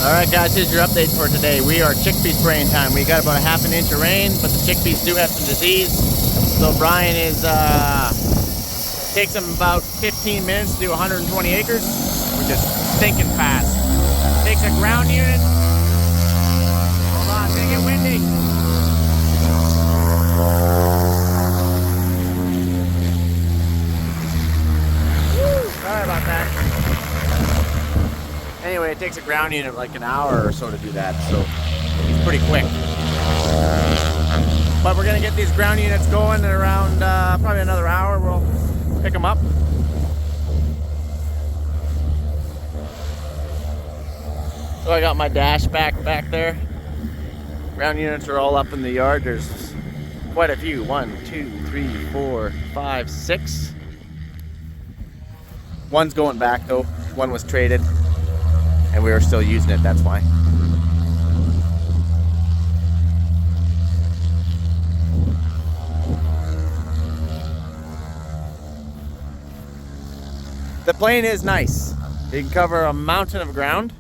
Alright guys, here's your update for today. We are chickpea spraying time. We got about a half an inch of rain, but the chickpeas do have some disease. So Brian is takes him about 15 minutes to do 120 acres, which is stinking fast. Takes a ground unit. Hold on, it's gonna get windy. Woo, sorry about that. Anyway, it takes a ground unit like an hour or so to do that, so it's pretty quick. But we're gonna get these ground units going in around probably another hour. We'll pick them up. So I got my dash back there. Ground units are all up in the yard. There's quite a few. 1, 2, 3, 4, 5, 6. One's going back though. One was traded. And we are still using it, that's why. The plane is nice. You can cover a mountain of ground.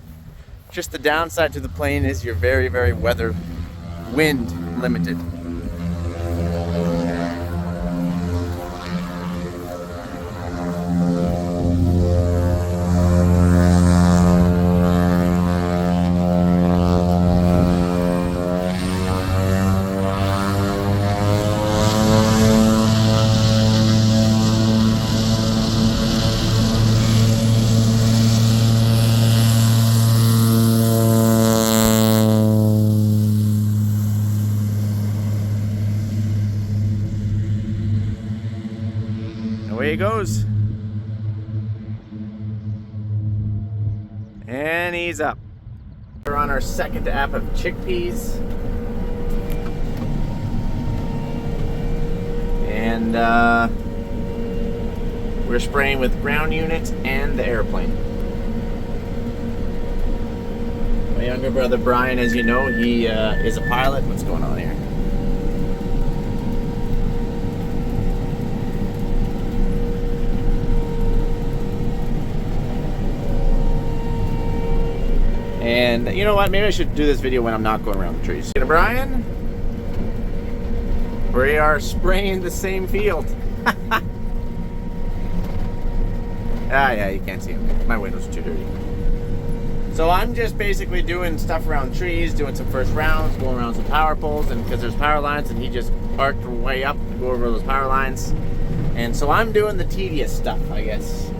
Just the downside to the plane is you're very, very wind limited. Away he goes. And he's up. We're on our second app of chickpeas. And we're spraying with ground units and the airplane. My younger brother Brian, as you know, he is a pilot. What's going on here? And you know what? Maybe I should do this video when I'm not going around the trees. Brian, we are spraying the same field. Yeah, you can't see him. My windows are too dirty. So I'm just basically doing stuff around trees, doing some first rounds, going around some power poles, and because there's power lines, and he just arced way up to go over those power lines. And so I'm doing the tedious stuff, I guess.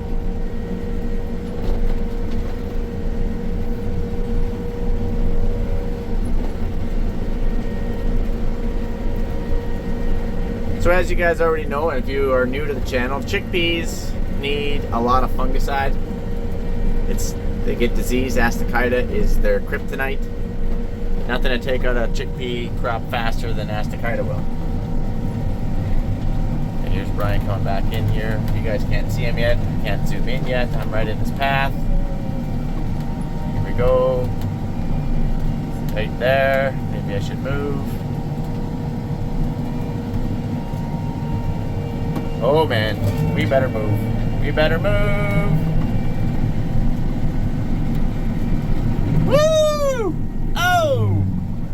So as you guys already know, and if you are new to the channel, chickpeas need a lot of fungicide. They get disease. Astachyta is their kryptonite. Nothing to take out a chickpea crop faster than Astachyta will. And here's Brian coming back in here. You guys can't see him yet. Can't zoom in yet. I'm right in his path. Here we go. Right there. Maybe I should move. Oh man, we better move. We better move. Woo! Oh!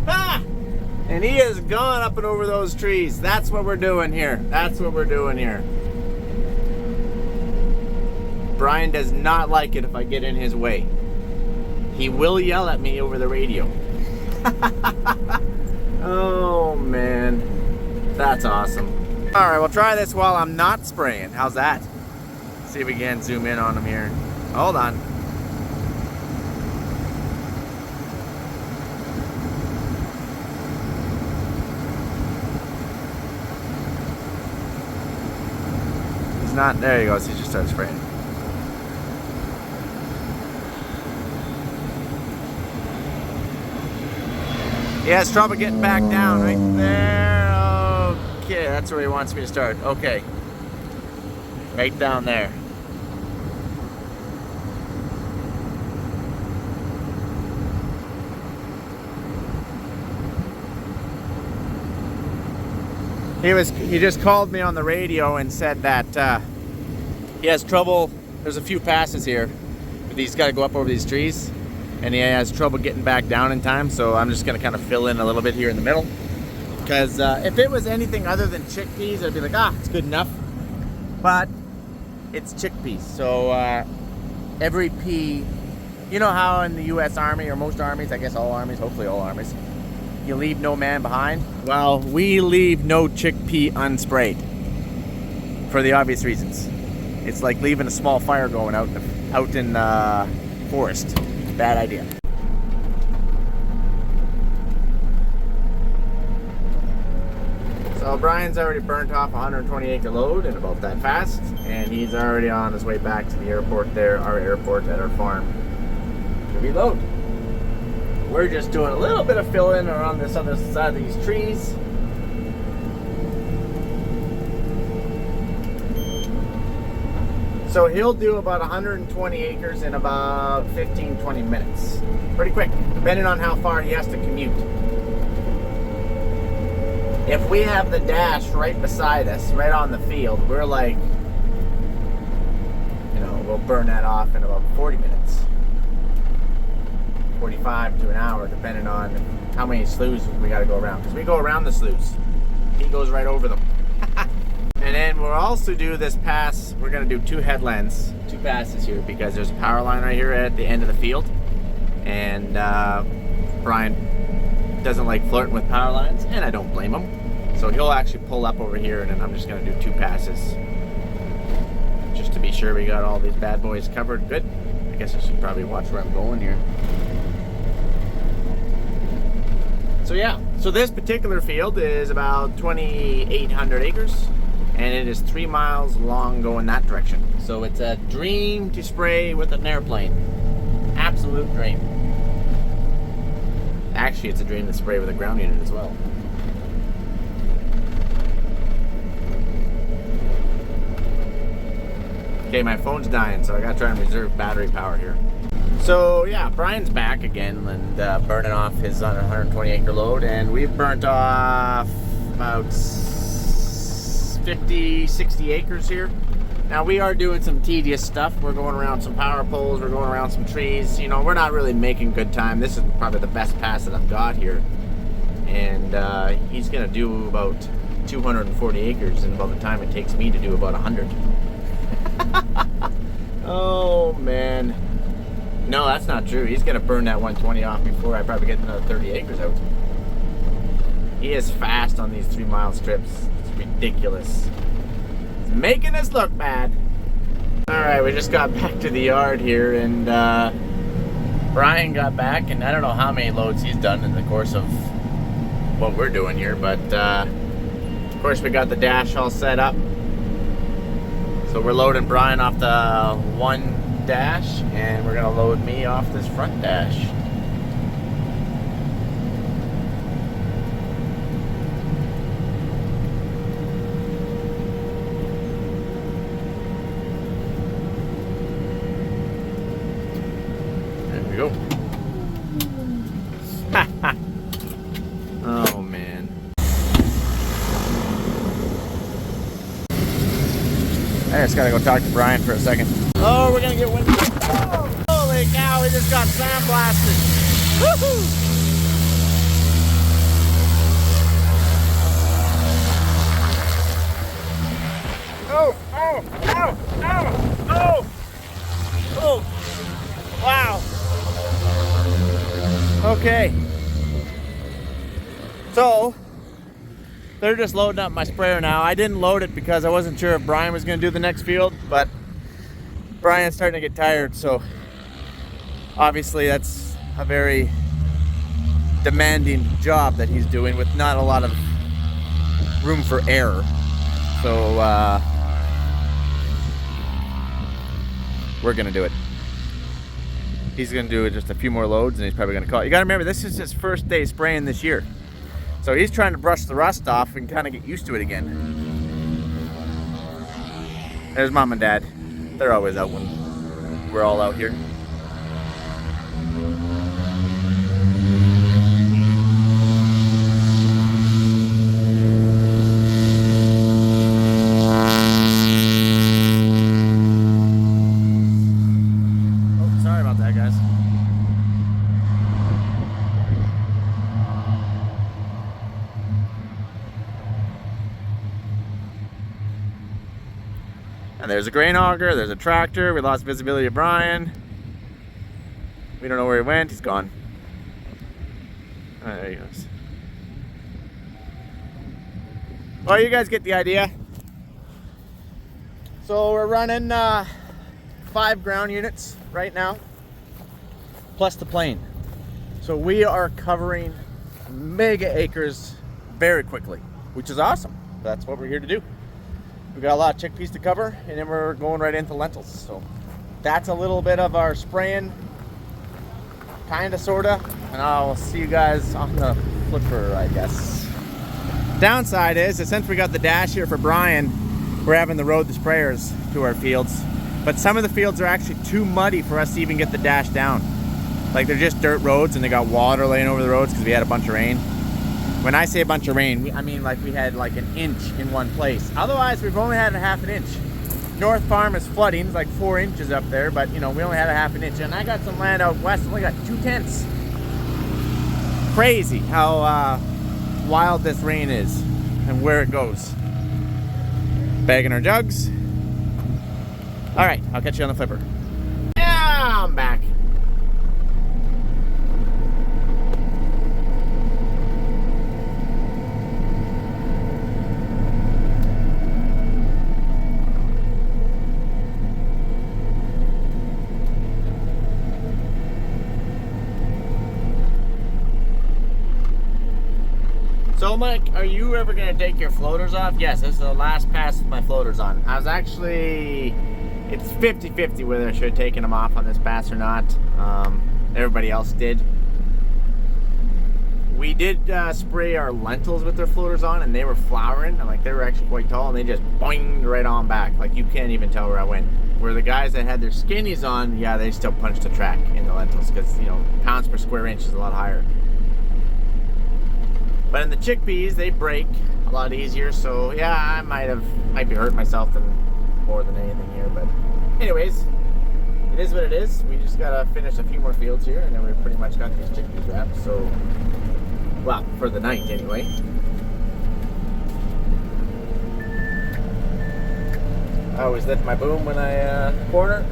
Ha! And he has gone up and over those trees. That's what we're doing here. That's what we're doing here. Brian does not like it if I get in his way. He will yell at me over the radio. Oh man, that's awesome. Alright, we'll try this while I'm not spraying. How's that? See if we can zoom in on him here. Hold on. He's not, there he goes, he just started spraying. He has trouble getting back down right there. Okay, that's where he wants me to start. Okay. Right down there. He just called me on the radio and said that he has trouble. There's a few passes here, but he's got to go up over these trees. and he has trouble getting back down in time, so I'm just gonna kind of fill in a little bit here in the middle. Because if it was anything other than chickpeas, I'd be like, it's good enough. But it's chickpeas, so every pea, you know how in the US Army, or most armies, I guess all armies, hopefully all armies, you leave no man behind? Well, we leave no chickpea unsprayed. For the obvious reasons. It's like leaving a small fire going out in forest. Bad idea. So Brian's already burnt off a 120 acre load in about that fast, and he's already on his way back to the airport there, our airport at our farm, to reload. We're just doing a little bit of fill-in around this other side of these trees. So he'll do about 120 acres in about 15-20 minutes. Pretty quick, depending on how far he has to commute. If we have the dash right beside us, right on the field, we're like, we'll burn that off in about 40 minutes. 45 to an hour, depending on how many sloughs we got to go around. Because we go around the sloughs. He goes right over them. And then we'll also do this pass. We're going to do 2 headlands, 2 passes here, because there's a power line right here at the end of the field. And Brian doesn't like flirting with power lines, and I don't blame him. So he'll actually pull up over here, and then I'm just going to do 2 passes. Just to be sure we got all these bad boys covered good. I guess I should probably watch where I'm going here. So yeah, so this particular field is about 2,800 acres. And it is 3 miles long going that direction. So it's a dream to spray with an airplane. Absolute dream. Actually, it's a dream to spray with a ground unit as well. Okay, my phone's dying, so I gotta try and reserve battery power here. So yeah, Brian's back again and burning off his 120 acre load, and we've burnt off about 50, 60 acres here. Now we are doing some tedious stuff. We're going around some power poles, we're going around some trees. We're not really making good time. This is probably the best pass that I've got here. And he's gonna do about 240 acres in about the time it takes me to do about 100. Oh man. No, that's not true. He's gonna burn that 120 off before I probably get another 30 acres out. He is fast on these 3 mile strips. Ridiculous. It's making us look bad. Alright, we just got back to the yard here, and Brian got back, and I don't know how many loads he's done in the course of what we're doing here, but of course we got the dash all set up. So we're loading Brian off the one dash, and we're gonna load me off this front dash. Go. Oh man. I just gotta go talk to Brian for a second. Oh, we're gonna get windy. Oh, holy cow, we just got sandblasted. Woohoo! Oh, oh, oh, oh, oh, oh, wow. Okay, so they're just loading up my sprayer now. I didn't load it because I wasn't sure if Brian was going to do the next field, but Brian's starting to get tired, so obviously that's a very demanding job that he's doing with not a lot of room for error. So we're going to do it. He's going to do just a few more loads, and he's probably going to call it. You got to remember, this is his first day spraying this year. So he's trying to brush the rust off and kind of get used to it again. There's Mom and Dad. They're always out when we're all out here. And there's a grain auger, there's a tractor. We lost visibility of Brian. We don't know where he went. He's gone. Oh, there he goes. Well, you guys get the idea. So we're running 5 ground units right now, plus the plane. So we are covering mega acres very quickly, which is awesome. That's what we're here to do. We got a lot of chickpeas to cover, and then we're going right into lentils. So that's a little bit of our spraying, kind of, sort of, and I'll see you guys on the flipper, I guess. Downside is that since we got the dash here for Brian, we're having to road the sprayers to our fields. But some of the fields are actually too muddy for us to even get the dash down. Like, they're just dirt roads and they got water laying over the roads because we had a bunch of rain. When I say a bunch of rain, I mean like we had like an inch in one place. Otherwise, we've only had a half an inch. North Farm is flooding, it's like 4 inches up there, but you know, we only had a half an inch. And I got some land out west, only got 2 tenths. Crazy how wild this rain is and where it goes. Bagging our jugs. All right, I'll catch you on the flipper. Yeah, I'm back. So Mike, are you ever gonna take your floaters off? Yes, this is the last pass with my floaters on. I was actually, it's 50-50 whether I should have taken them off on this pass or not. Everybody else did. We did spray our lentils with their floaters on, and they were flowering, and like they were actually quite tall, and they just boinged right on back. Like you can't even tell where I went. Where the guys that had their skinnies on, yeah, they still punched the track in the lentils because, you know, pounds per square inch is a lot higher. But in the chickpeas, they break a lot easier, so yeah, I might be hurting myself more than anything here. But anyways, it is what it is. We just gotta finish a few more fields here, and then we pretty much got these chickpeas wrapped. So, well, for the night anyway. I always lift my boom when I corner.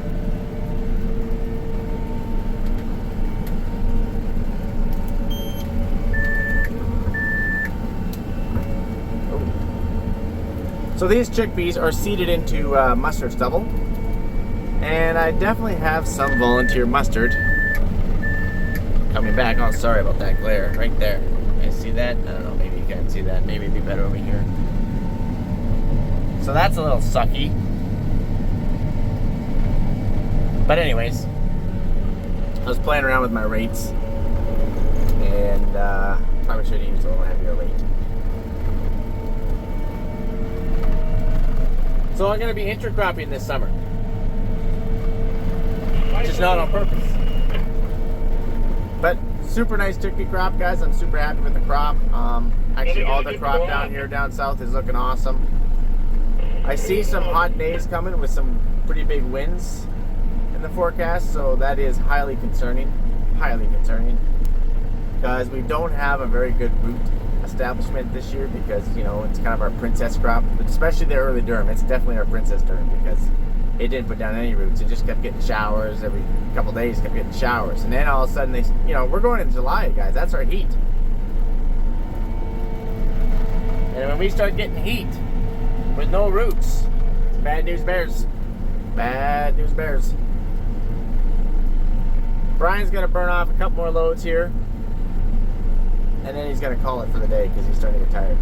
So these chickpeas are seeded into mustard stubble, and I definitely have some volunteer mustard coming back. Oh, sorry about that glare right there. You see that? I don't know, maybe you can't see that. Maybe it'd be better over here. So that's a little sucky. But anyways, I was playing around with my rates, and probably should have used a little heavier rate. So I'm going to be intercropping this summer, which is not on purpose. But super nice chickpea crop, guys. I'm super happy with the crop. Actually, all the crop down here, down south, is looking awesome. I see some hot days coming with some pretty big winds in the forecast, so that is highly concerning. Highly concerning. Because we don't have a very good root establishment this year, because you know it's kind of our princess crop, but especially the early durum. It's definitely our princess durum because it didn't put down any roots. It just kept getting showers every couple days. Kept getting showers, and then all of a sudden you know, we're going in July, guys. That's our heat, and when we start getting heat with no roots, it's bad news bears. Bad news bears. Brian's gonna burn off a couple more loads here, and then he's going to call it for the day because he's starting to get tired.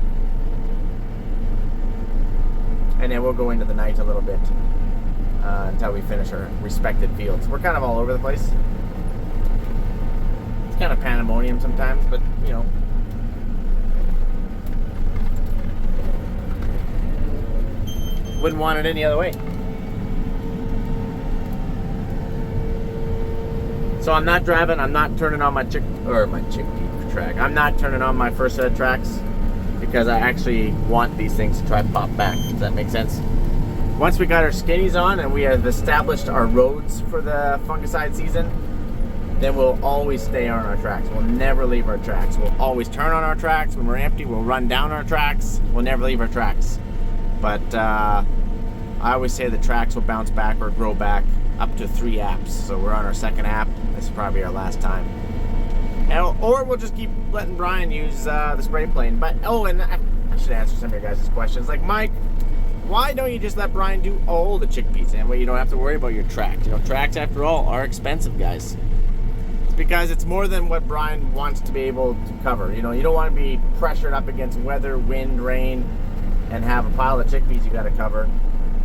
And then we'll go into the night a little bit until we finish our respected fields. We're kind of all over the place. It's kind of pandemonium sometimes, but you know. Wouldn't want it any other way. So I'm not driving, I'm not turning on my chickpea track. I'm not turning on my first set of tracks because I actually want these things to try to pop back. Does that make sense? Once we got our skinnies on and we have established our roads for the fungicide season, then we'll always stay on our tracks. We'll never leave our tracks. We'll always turn on our tracks. When we're empty, we'll run down our tracks. We'll never leave our tracks. But I always say the tracks will bounce back or grow back up to 3 apps. So we're on our 2nd app. This is probably our last time. Or we'll just keep letting Brian use the spray plane. But and I should answer some of your guys' questions. Like, Mike, why don't you just let Brian do all the chickpeas? And you don't have to worry about your tracks. You know, tracks, after all, are expensive, guys. It's because it's more than what Brian wants to be able to cover. You know, you don't want to be pressured up against weather, wind, rain, and have a pile of chickpeas you got to cover.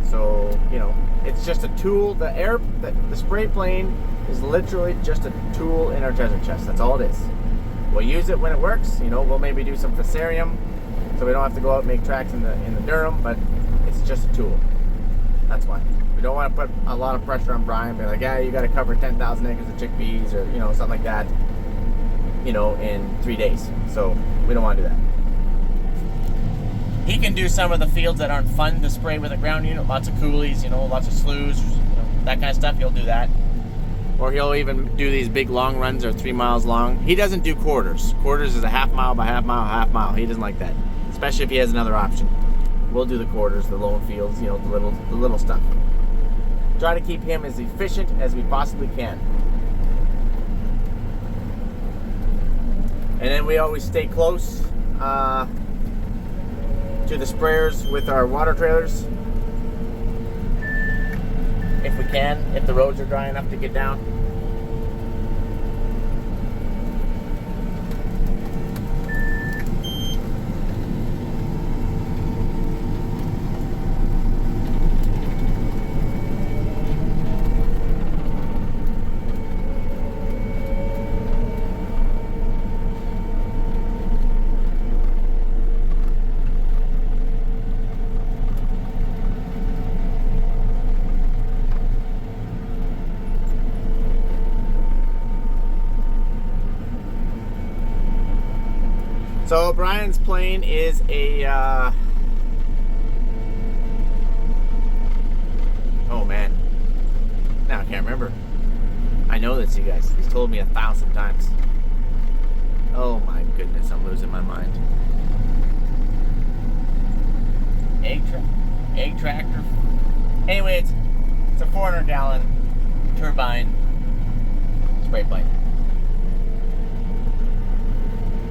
So, you know, it's just a tool. The spray plane is literally just a tool in our treasure chest. That's all it is. We'll use it when it works. You know, we'll maybe do some fusarium, so we don't have to go out and make tracks in the Durham, but it's just a tool. That's why. We don't want to put a lot of pressure on Brian, be like, yeah, you got to cover 10,000 acres of chickpeas, or, you know, something like that, you know, in 3 days. So we don't want to do that. He can do some of the fields that aren't fun to spray with a ground unit, lots of coulees, you know, lots of sloughs, you know, that kind of stuff. He'll do that. Or he'll even do these big long runs that are 3 miles long. He doesn't do quarters. Quarters is a half mile by half mile, half mile. He doesn't like that, especially if he has another option. We'll do the quarters, the lone fields, you know, the little stuff. Try to keep him as efficient as we possibly can. And then we always stay close to the sprayers with our water trailers, if we can, if the roads are dry enough to get down. So Brian's plane is a, oh man, now I can't remember. I know this, you guys. He's told me 1,000 times. Oh my goodness, I'm losing my mind. Egg tractor. Anyway, it's a 400-gallon turbine spray plane.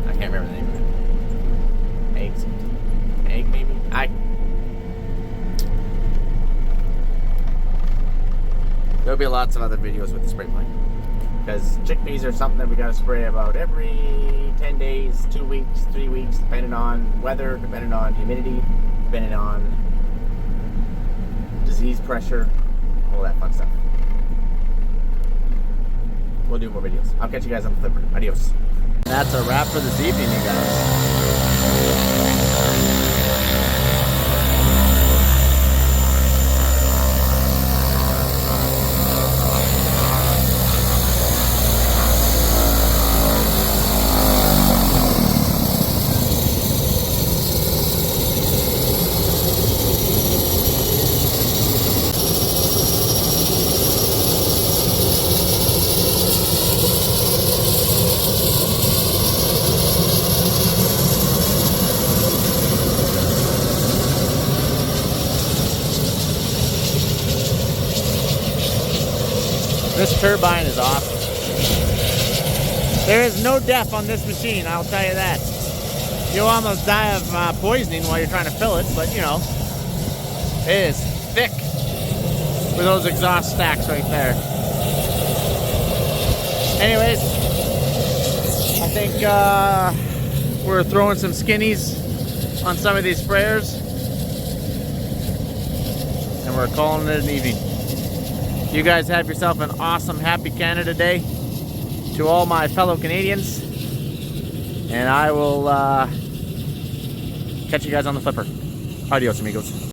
I can't remember the name of it. Egg maybe? There'll be lots of other videos with the spray plane. Because chickpeas are something that we gotta spray about every 10 days, 2 weeks, 3 weeks, depending on weather, depending on humidity, depending on disease pressure, all that fun stuff. We'll do more videos. I'll catch you guys on the flipper. Adios. That's a wrap for this evening, you guys. This turbine is awesome. There is no death on this machine, I'll tell you that. You'll almost die of poisoning while you're trying to fill it, but you know, it is thick with those exhaust stacks right there. Anyways, I think we're throwing some skinnies on some of these sprayers, and we're calling it an evening. You guys have yourself an awesome, happy Canada Day. To all my fellow Canadians. And I will catch you guys on the flipper. Adios, amigos.